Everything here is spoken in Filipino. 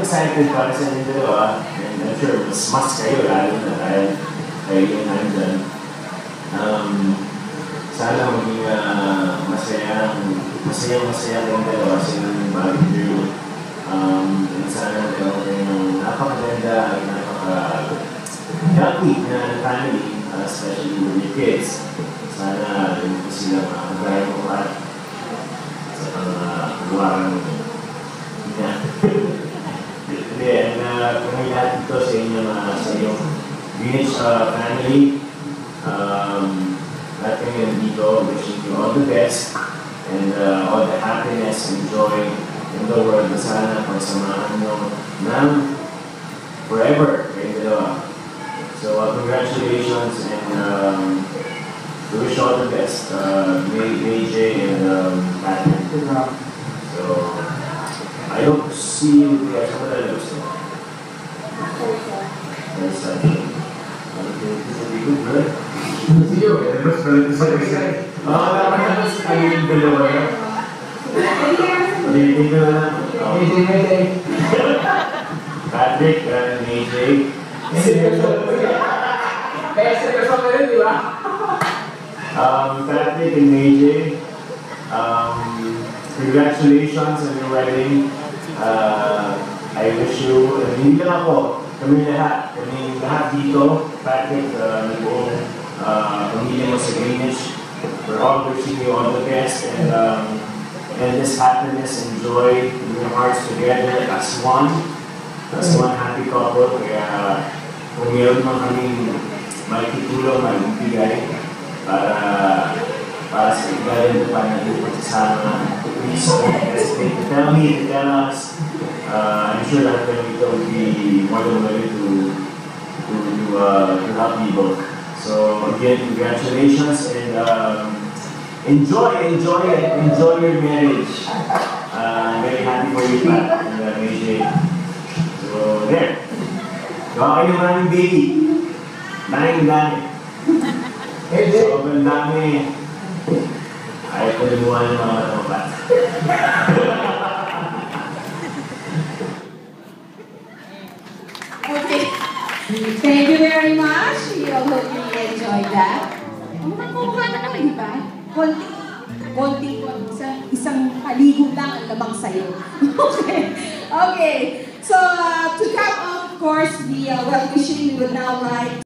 excited para sa inyo dalawa. And I'm sure mas kayo lalo na dahil kayo yung nandyan. Sana maging masaya kayong dalawa sa inyong bagong journey. And sana dalawa kayo ng napakaganda, napaka-healthy na family, especially with your kids. Sana rin po sila makagaya mo at sa pang-luwaran mo. And kung lahat ito sa inyo sa iyong Greenwich family, lahat kayo dito, wishing you all the best and all the happiness and joy in the world na sana pagsamahan nyo ng forever kayong dalawa. So congratulations and we wish all the best, AJ and Patrick. So I hope to see you guys on the next one. Yes, I think. This will be good, right? See you. Ayun, dalawa na. Hindi ko na. Patrick and AJ. Patrick and AJ, congratulations on your wedding. I wish you, hindi lang ako, kami lahat dito, Patrick, buong pamilya mo sa Greenwich. We're all wishing you all the best and this happiness and joy in your hearts together as one happy couple. Kaya kung meron man kaming makikitulong, magbibigay para sa igalan pa natin pagsasama. Please don't hesitate to tell me, to tell us. I'm sure that ito will be more than willing to help you both. So again, congratulations and enjoy your marriage. I'm very happy for you, Pat, and AJ. So there. Gawa kayo maraming baby. Dami. Sobrang dami. Ayaw ko lumuha ng mga matamat. Okay. Thank you very much. We all hope you enjoyed that. Mukha na naman, di ba? Konti. Isang paligo lang ang labang sa'yo. Okay. So, to cap off, of course, the well-wishing, we would now like